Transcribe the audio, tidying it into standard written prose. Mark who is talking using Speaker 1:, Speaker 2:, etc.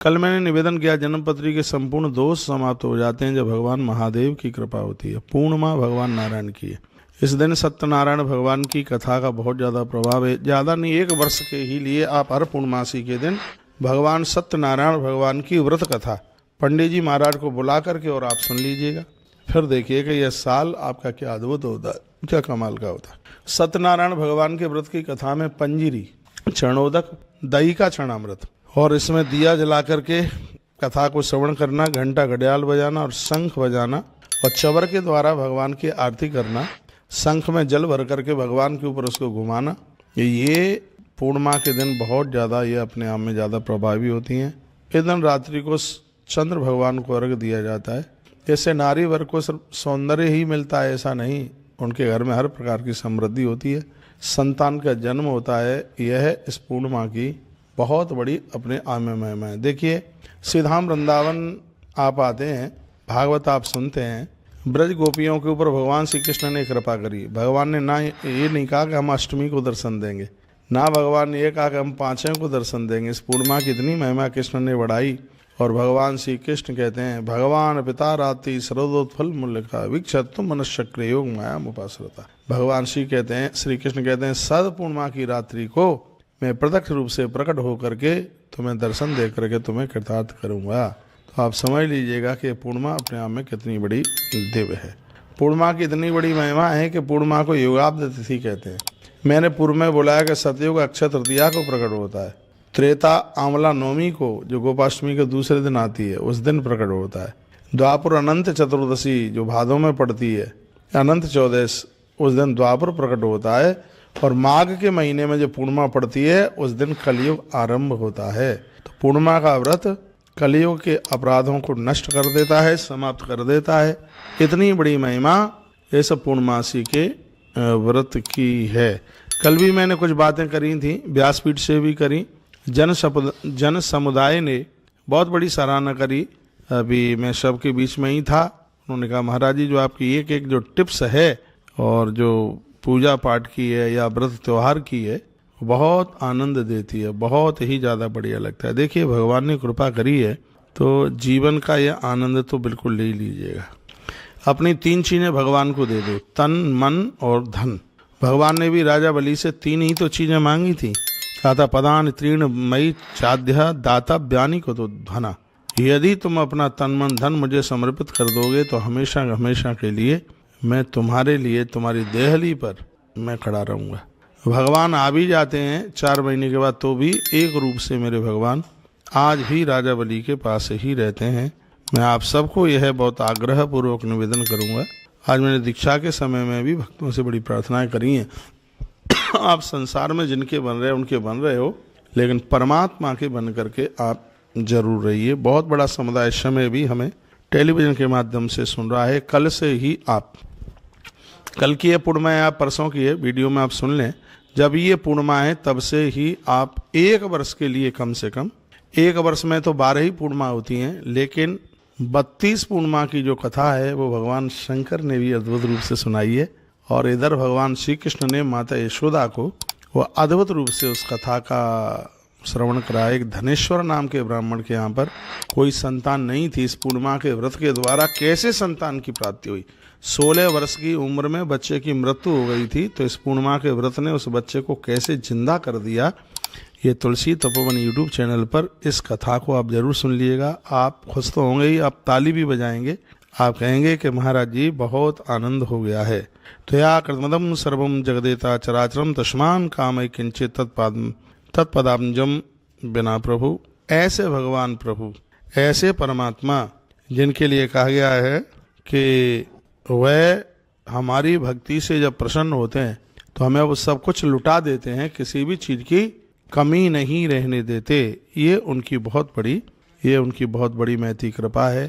Speaker 1: कल मैंने निवेदन किया जन्मपत्री के संपूर्ण दोष समाप्त हो जाते हैं जब भगवान महादेव की कृपा होती है। पूर्णिमा भगवान नारायण की है। इस दिन सत्यनारायण भगवान की कथा का बहुत ज़्यादा प्रभाव है। ज़्यादा नहीं, 1 वर्ष के ही लिए आप हर पूर्णमासी के दिन भगवान सत्यनारायण भगवान की व्रत कथा पंडित जी महाराज को बुला करके और आप सुन लीजिएगा। फिर देखिएगा यह साल आपका क्या अद्भुत होता है, क्या कमाल का होता है। सत्यनारायण भगवान के व्रत की कथा में पंजीरी, चरणोदक, दही का चरणामृत और इसमें दिया जला करके कथा को श्रवण करना, घंटा घड़ियाल बजाना और शंख बजाना और चवर के द्वारा भगवान की आरती करना, शंख में जल भर करके भगवान के ऊपर उसको घुमाना, ये पूर्णिमा के दिन बहुत ज़्यादा ये अपने आप में ज़्यादा प्रभावी होती हैं। इस दिन रात्रि को चंद्र भगवान को अर्घ दिया जाता है। जैसे नारी वर्ग को सिर्फ सौंदर्य ही मिलता है ऐसा नहीं, उनके घर में हर प्रकार की समृद्धि होती है, संतान का जन्म होता है। यह इस पूर्णिमा की बहुत बड़ी अपने आप में महिमा है। देखिए श्रीधाम वृंदावन आप आते हैं, भागवत आप सुनते हैं, ब्रज गोपियों के ऊपर भगवान श्री कृष्ण ने कृपा करी। भगवान ने ना ये नहीं कहा कि हम अष्टमी को दर्शन देंगे, ना भगवान ने ये कहा कि हम पाँचों को दर्शन देंगे। इस पूर्णिमा की इतनी महिमा कृष्ण ने बढ़ाई और भगवान श्री कृष्ण कहते हैं भगवान पिता राति सर्वोत्फल मूल्य का वीक्षत तुम मनुष्य योग माया उपासरता। भगवान श्री कृष्ण कहते हैं सद पूर्णिमा की रात्रि को मैं प्रत्यक्ष रूप से प्रकट होकर के तुम्हें दर्शन दे करके तुम्हें कृतार्थ करूंगा। तो आप समझ लीजिएगा कि पूर्णिमा अपने आप में कितनी बड़ी दिव्य है। पूर्णिमा की इतनी बड़ी महिमा है कि पूर्णिमा को युगाब्द तिथि कहते हैं। मैंने पूर्व में बोला कि सतयुग अक्षय तृतीया को प्रकट होता है, त्रेता आंवला नवमी को जो गोपाष्टमी के दूसरे दिन आती है उस दिन प्रकट होता है, द्वापर अनंत चतुर्दशी जो भादों में पड़ती है, अनंत चौदस उस दिन द्वापर प्रकट होता है, और माघ के महीने में जो पूर्णिमा पड़ती है उस दिन कलयुग आरंभ होता है। तो पूर्णिमा का व्रत कलयुग के अपराधों को नष्ट कर देता है, समाप्त कर देता है। इतनी बड़ी महिमा ये सब पूर्णमासी के व्रत की है। कल भी मैंने कुछ बातें करी थी, व्यासपीठ से भी करी। जन समुदाय ने बहुत बड़ी सराहना करी। अभी मैं सबके बीच में ही था, उन्होंने कहा महाराज जी जो आपकी एक एक जो टिप्स है और जो पूजा पाठ की है या व्रत त्यौहार की है बहुत आनंद देती है, बहुत ही ज़्यादा बढ़िया लगता है। देखिए भगवान ने कृपा करी है तो जीवन का यह आनंद तो बिल्कुल ले लीजिएगा। अपनी 3 चीज़ें भगवान को दे दो, तन मन और धन। भगवान ने भी राजा बलि से 3 ही तो चीज़ें मांगी थी। कहा था पदान तीर्ण मई चाध्या दाता ब्यानी को तो धना। यदि तुम अपना तन मन धन मुझे समर्पित कर दोगे तो हमेशा हमेशा के लिए मैं तुम्हारे लिए तुम्हारी देहली पर मैं खड़ा रहूँगा। भगवान आ भी जाते हैं 4 महीने के बाद तो भी एक रूप से मेरे भगवान आज भी राजा बलि के पास ही रहते हैं। मैं आप सबको यह बहुत आग्रह पूर्वक निवेदन करूँगा। आज मैंने दीक्षा के समय में भी भक्तों से बड़ी प्रार्थनाएं करी हैं। आप संसार में जिनके बन रहे हो उनके बन रहे हो, लेकिन परमात्मा के बन करके आप जरूर रहिए। बहुत बड़ा समुदाय इस समय भी हमें टेलीविजन के माध्यम से सुन रहा है। कल से ही आप, कल की ये पूर्णिमा है, आप परसों की है, वीडियो में आप सुन लें। जब ये पूर्णिमा है तब से ही आप 1 वर्ष के लिए कम से कम, 1 वर्ष में तो 12 ही पूर्णिमा होती हैं, लेकिन 32 पूर्णिमा की जो कथा है वो भगवान शंकर ने भी अद्भुत रूप से सुनाई है। और इधर भगवान श्री कृष्ण ने माता यशोदा को वो अद्भुत रूप से उस कथा का श्रवण कराया। एक धनेश्वर नाम के ब्राह्मण के यहाँ पर कोई संतान नहीं थी। इस पूर्णिमा के व्रत के द्वारा कैसे संतान की प्राप्ति हुई। 16 वर्ष की उम्र में बच्चे की मृत्यु हो गई थी, तो इस पूर्णिमा के व्रत ने उस बच्चे को कैसे जिंदा कर दिया। ये तुलसी तपोवन यूट्यूब चैनल पर इस कथा को आप जरूर सुन लीजिएगा। आप खुश तो होंगे ही, आप ताली भी बजाएंगे, आप कहेंगे कि महाराज जी बहुत आनंद हो गया है। तो या कृतमदम सर्वम जगदेता चराचरम तस्मान कामय किंचित तत्पदाब्जम बिना प्रभु। ऐसे भगवान प्रभु, ऐसे परमात्मा जिनके लिए कहा गया है कि वह हमारी भक्ति से जब प्रसन्न होते हैं तो हमें वो सब कुछ लुटा देते हैं, किसी भी चीज़ की कमी नहीं रहने देते। ये उनकी बहुत बड़ी महती कृपा है।